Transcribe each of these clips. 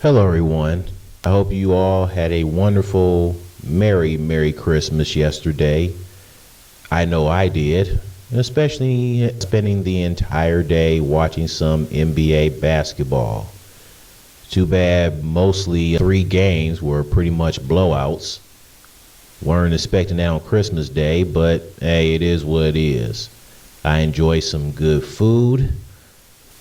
Hello, everyone. I hope you all had a wonderful, Merry Christmas yesterday. I know I did, especially spending the entire day watching some NBA basketball. Too bad mostly three games were pretty much blowouts. Weren't expecting that on Christmas Day, but hey, it is what it is. I enjoy some good food,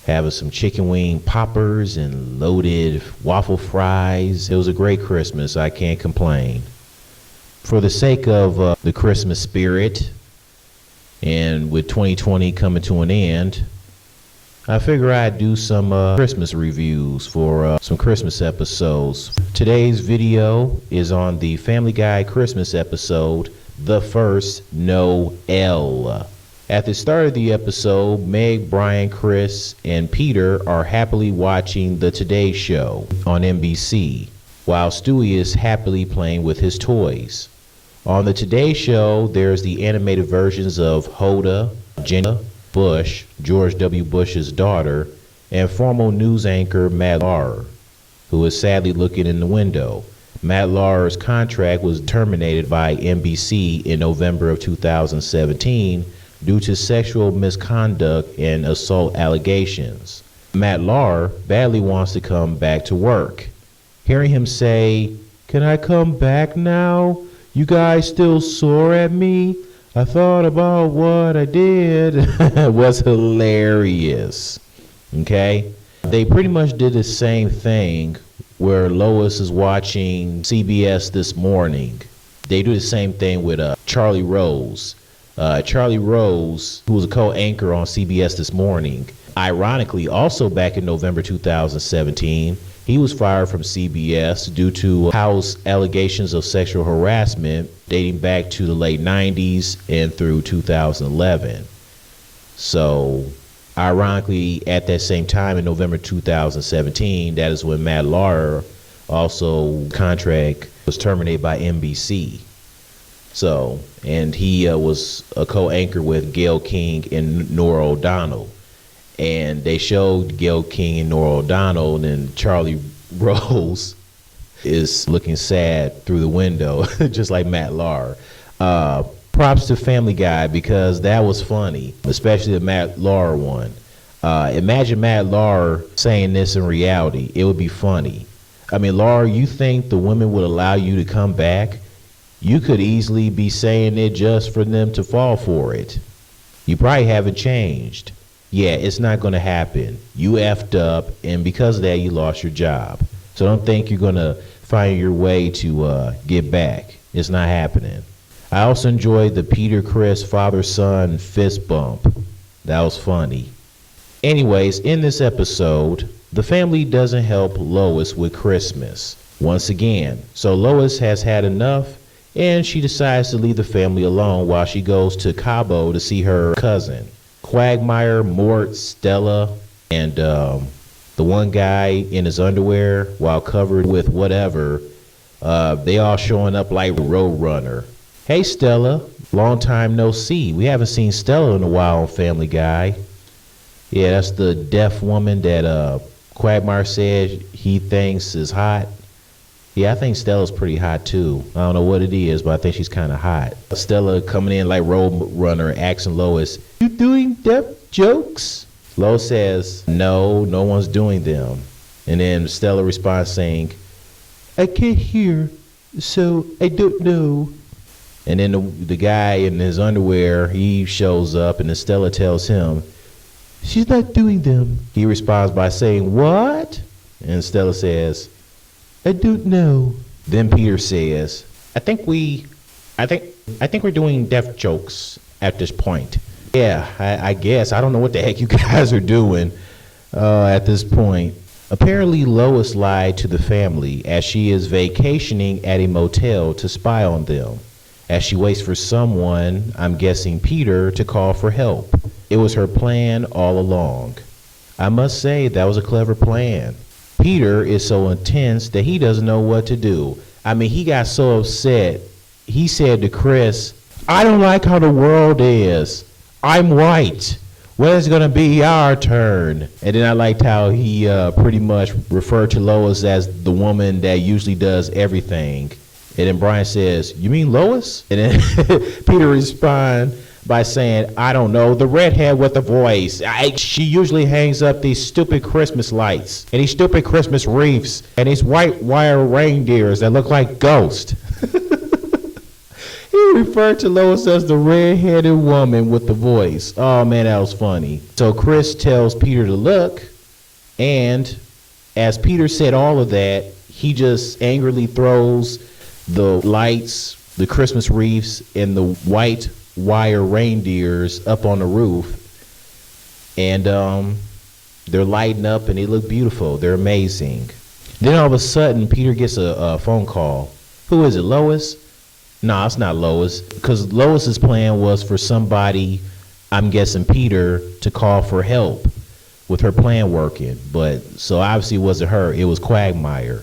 having some chicken wing poppers and loaded waffle fries. It was a great Christmas. I can't complain. For the sake of the Christmas spirit, and with 2020 coming to an end, I figure I'd do some Christmas reviews for some Christmas episodes. Today's video is on the Family Guy Christmas episode, The First Noel. At the start of the episode, Meg, Brian, Chris, and Peter are happily watching The Today Show on NBC, while Stewie is happily playing with his toys. On The Today Show, there's the animated versions of Hoda, Jenna Bush, George W. Bush's daughter, and former news anchor Matt Lauer, who is sadly looking in the window. Matt Lauer's contract was terminated by NBC in November of 2017 due to sexual misconduct and assault allegations. Matt Lauer badly wants to come back to work. Hearing him say, "Can I come back now? You guys still sore at me? I thought about what I did," was hilarious. Okay? They pretty much did the same thing where Lois is watching CBS This Morning. They do the same thing with Charlie Rose. Charlie Rose, who was a co-anchor on CBS This Morning, ironically, also back in November 2017, he was fired from CBS due to house allegations of sexual harassment dating back to the late 90s and through 2011. So, ironically, at that same time in November 2017, that is when Matt Lauer also contract was terminated by NBC. So, and he was a co-anchor with Gayle King and Norah O'Donnell. And they showed Gayle King and Norah O'Donnell, and Charlie Rose is looking sad through the window, just like Matt Lauer. Props to Family Guy, because that was funny, especially the Matt Lauer one. Imagine Matt Lauer saying this in reality. It would be funny. I mean, Lauer, you think the women would allow you to come back? You could easily be saying it just for them to fall for it. You probably haven't changed. Yeah, it's not going to happen. You effed up, and because of that, you lost your job. So don't think you're going to find your way to get back. It's not happening. I also enjoyed the Peter Chris father-son fist bump. That was funny. Anyways, in this episode, the family doesn't help Lois with Christmas once again. So Lois has had enough, and she decides to leave the family alone while she goes to Cabo to see her cousin. Quagmire, Mort, Stella, and the one guy in his underwear while covered with whatever, they all showing up like Roadrunner. Hey Stella, long time no see. We haven't seen Stella in a while on Family Guy. Yeah, that's the deaf woman that Quagmire said he thinks is hot. Yeah, I think Stella's pretty hot too. I don't know what it is, but I think she's kind of hot. Stella coming in like Roadrunner, asking Lois, "You doing deaf jokes?" Lois says, no one's doing them. And then Stella responds saying, "I can't hear, so I don't know." And then the guy in his underwear, he shows up, and then Stella tells him, "She's not doing them." He responds by saying, "What?" And Stella says, "I don't know." Then Peter says, I think we're doing deaf jokes at this point." Yeah, I guess. I don't know what the heck you guys are doing at this point. Apparently, Lois lied to the family as she is vacationing at a motel to spy on them, as she waits for someone, I'm guessing Peter, to call for help. It was her plan all along. I must say, that was a clever plan. Peter is so intense that he doesn't know what to do. I mean, he got so upset. He said to Chris, "I don't like how the world is. I'm white. when it's going to be our turn. And then I liked how he pretty much referred to Lois as the woman that usually does everything. And then Brian says, you mean Lois? And then Peter responds by saying, I don't know, the redhead with the voice. She usually hangs up these stupid Christmas lights and these stupid Christmas wreaths and these white wire reindeers that look like ghosts. He referred to Lois as the red-headed woman with the voice. Oh, man, that was funny. So Chris tells Peter to look, and as Peter said all of that, he just angrily throws the lights, the Christmas wreaths, and the white wire reindeers up on the roof. And they're lighting up, and they look beautiful. They're amazing. Then all of a sudden, Peter gets a phone call. Who is it, Lois? No, it's not Lois, because Lois's plan was for somebody, I'm guessing Peter, to call for help with her plan working. But so obviously it wasn't her, it was Quagmire.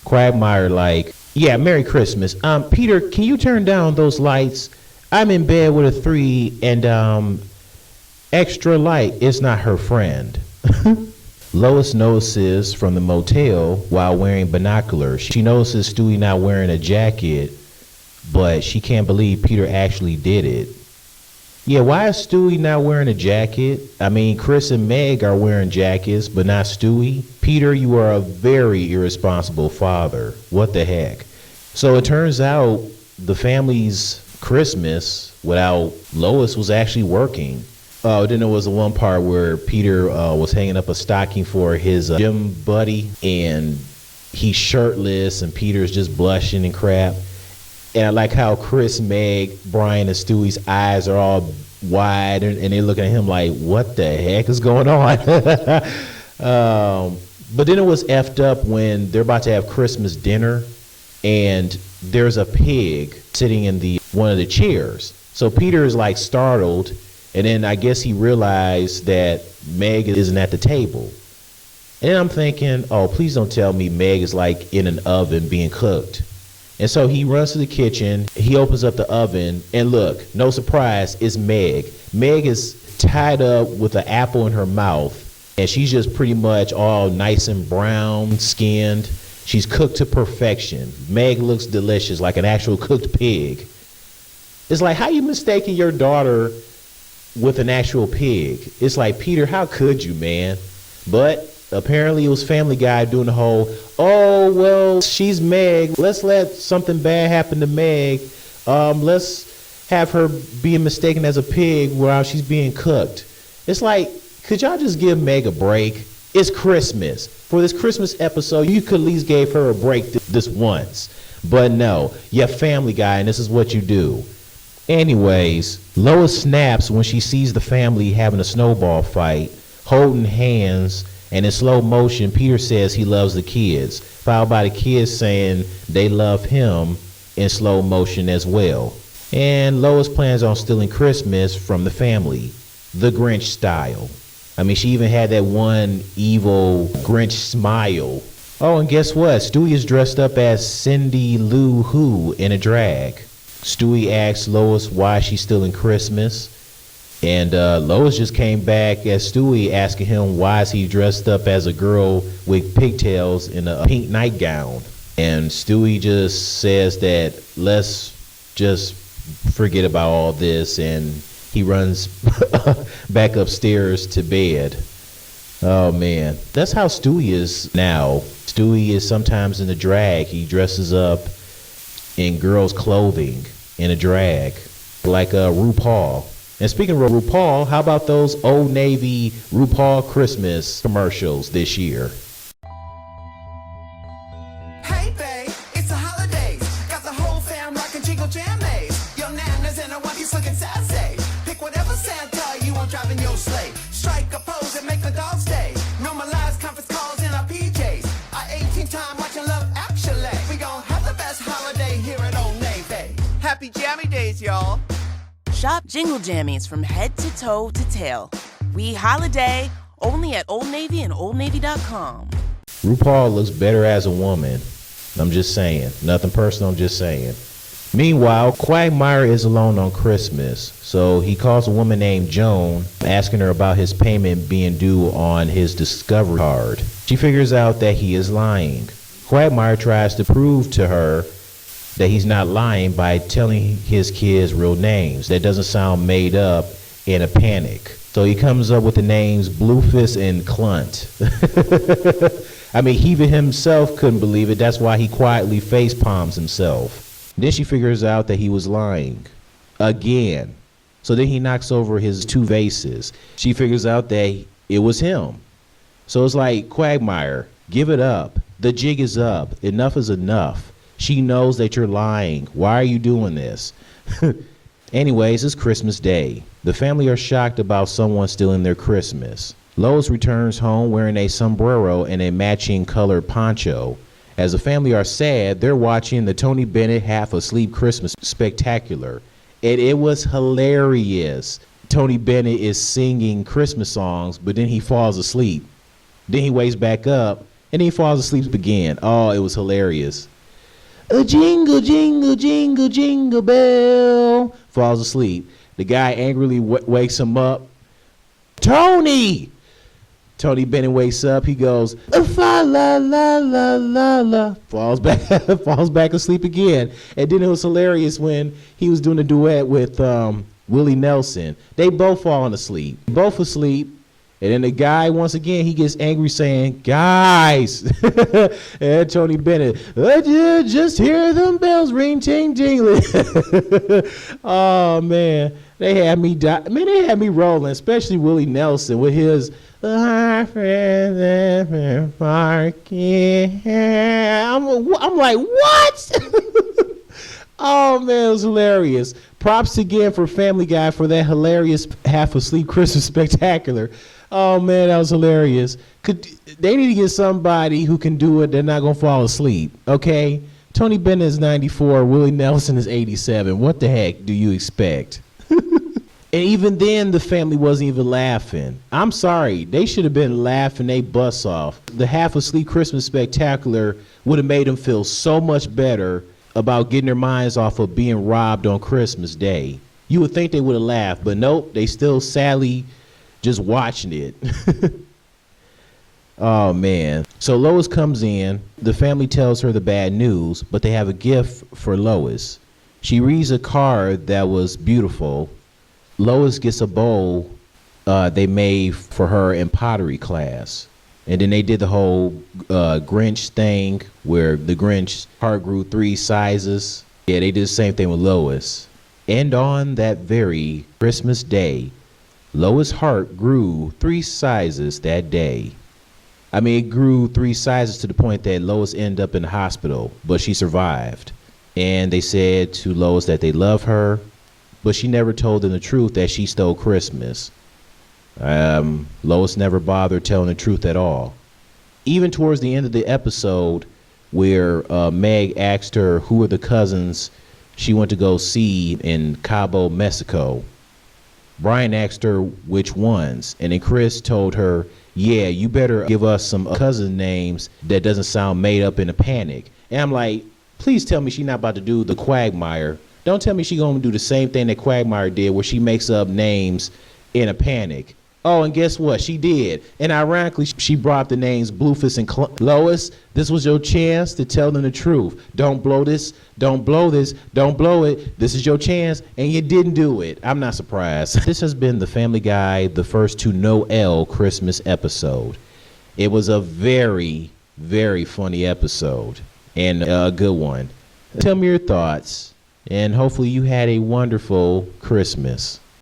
Quagmire like, yeah, Merry Christmas. Peter, can you turn down those lights? I'm in bed with a 3 and extra light is not her friend. Lois notices from the motel while wearing binoculars. She notices Stewie not wearing a jacket, but she can't believe Peter actually did it. Yeah, why is Stewie not wearing a jacket? I mean, Chris and Meg are wearing jackets, but not Stewie. Peter, you are a very irresponsible father. What the heck? So it turns out the family's Christmas without Lois was actually working. Then there was the one part where Peter was hanging up a stocking for his gym buddy, and he's shirtless, and Peter's just blushing and crap. And I like how Chris, Meg, Brian, and Stewie's eyes are all wide, and they're looking at him like, what the heck is going on? But then it was effed up when they're about to have Christmas dinner, and there's a pig sitting in one of the chairs. So Peter is like startled, and then I guess he realized that Meg isn't at the table. And then I'm thinking, oh, please don't tell me Meg is like in an oven being cooked. And so he runs to the kitchen, he opens up the oven, and look, no surprise, it's Meg. Meg is tied up with an apple in her mouth, and she's just pretty much all nice and brown skinned. She's cooked to perfection. Meg looks delicious, like an actual cooked pig. It's like, how you mistaking your daughter with an actual pig? It's like, Peter, how could you, man? But apparently it was Family Guy doing the whole, oh, well, she's Meg. Let's let something bad happen to Meg. Let's have her being mistaken as a pig while she's being cooked. It's like, could y'all just give Meg a break? It's Christmas. For this Christmas episode, you could at least gave her a break this once. But no, you're Family Guy, and this is what you do. Anyways, Lois snaps when she sees the family having a snowball fight, holding hands. And in slow motion, Peter says he loves the kids, followed by the kids saying they love him in slow motion as well. And Lois plans on stealing Christmas from the family, the Grinch style. I mean, she even had that one evil Grinch smile. Oh, and guess what? Stewie is dressed up as Cindy Lou Who in a drag. Stewie asks Lois why she's stealing Christmas. And Lois just came back as Stewie asking him why is he dressed up as a girl with pigtails in a pink nightgown. And Stewie just says that let's just forget about all this, and he runs back upstairs to bed. Oh man, that's how Stewie is now. Stewie is sometimes in a drag. He dresses up in girls' clothing in a drag, like RuPaul. And speaking of RuPaul, how about those Old Navy RuPaul Christmas commercials this year? Hey babe, it's the holidays. Got the whole fam rocking jingle jammies. Your nanas and a wifey's looking sassy. Pick whatever Santa you want driving your sleigh. Strike a pose and make the dog stay. Normalize conference calls in our PJs. Our 18-time watching Love Actually. We gon' have the best holiday here at Old Navy. Happy jammy days, y'all. Shop Jingle Jammies from head to toe to tail. We holiday only at Old Navy and OldNavy.com. RuPaul looks better as a woman. I'm just saying. Nothing personal, I'm just saying. Meanwhile, Quagmire is alone on Christmas, so he calls a woman named Joan, asking her about his payment being due on his Discovery card. She figures out that he is lying. Quagmire tries to prove to her that he's not lying by telling his kids real names. That doesn't sound made up in a panic. So he comes up with the names Bluefist and Clunt. I mean, he himself couldn't believe it. That's why he quietly face palms himself. Then she figures out that he was lying again. So then he knocks over his 2 vases. She figures out that it was him. So it's like, Quagmire, give it up. The jig is up. Enough is enough. She knows that you're lying. Why are you doing this? Anyways, it's Christmas Day. The family are shocked about someone stealing their Christmas. Lois returns home wearing a sombrero and a matching colored poncho. As the family are sad, they're watching the Tony Bennett Half Asleep Christmas Spectacular. And it was hilarious. Tony Bennett is singing Christmas songs, but then he falls asleep. Then he wakes back up, and then he falls asleep again. Oh, it was hilarious. A jingle, jingle, jingle, jingle bell. Falls asleep. The guy angrily wakes him up. Tony! Tony Bennett wakes up. He goes, fa la la la la la. Falls back asleep again. And then it was hilarious when he was doing a duet with Willie Nelson. They both falling asleep. Both asleep. And then the guy, once again, he gets angry saying, guys. And Tony Bennett, just hear them bells ring, ting, jingling. Oh, man. They had me they had me rolling, especially Willie Nelson with his I'm like, what? Oh, man, it was hilarious. Props again for Family Guy for that hilarious Half Asleep Christmas Spectacular. Oh, man, that was hilarious. They need to get somebody who can do it. They're not going to fall asleep, okay? Tony Bennett is 94. Willie Nelson is 87. What the heck do you expect? And even then, the family wasn't even laughing. I'm sorry. They should have been laughing their butts off. The Half Asleep Christmas Spectacular would have made them feel so much better about getting their minds off of being robbed on Christmas Day. You would think they would have laughed, but nope. They still sadly just watching it. Oh, man. So Lois comes in. The family tells her the bad news, but they have a gift for Lois. She reads a card that was beautiful. Lois gets a bowl they made for her in pottery class. And then they did the whole Grinch thing where the Grinch heart grew 3 sizes. Yeah, they did the same thing with Lois. And on that very Christmas Day, Lois' heart grew 3 sizes that day. I mean, it grew 3 sizes to the point that Lois ended up in the hospital, but she survived. And they said to Lois that they love her, but she never told them the truth that she stole Christmas. Lois never bothered telling the truth at all. Even towards the end of the episode where Meg asked her who are the cousins she went to go see in Cabo, Mexico, Brian asked her which ones, and then Chris told her, yeah, you better give us some cousin names that doesn't sound made up in a panic. And I'm like, please tell me she's not about to do the Quagmire. Don't tell me she's going to do the same thing that Quagmire did where she makes up names in a panic. Oh, and guess what? She did. And ironically, she brought up the names Bluefist and Lois. This was your chance to tell them the truth. Don't blow this. Don't blow this. Don't blow it. This is your chance. And you didn't do it. I'm not surprised. This has been the Family Guy, the first to Noel Christmas episode. It was a very, very funny episode and a good one. Tell me your thoughts. And hopefully you had a wonderful Christmas.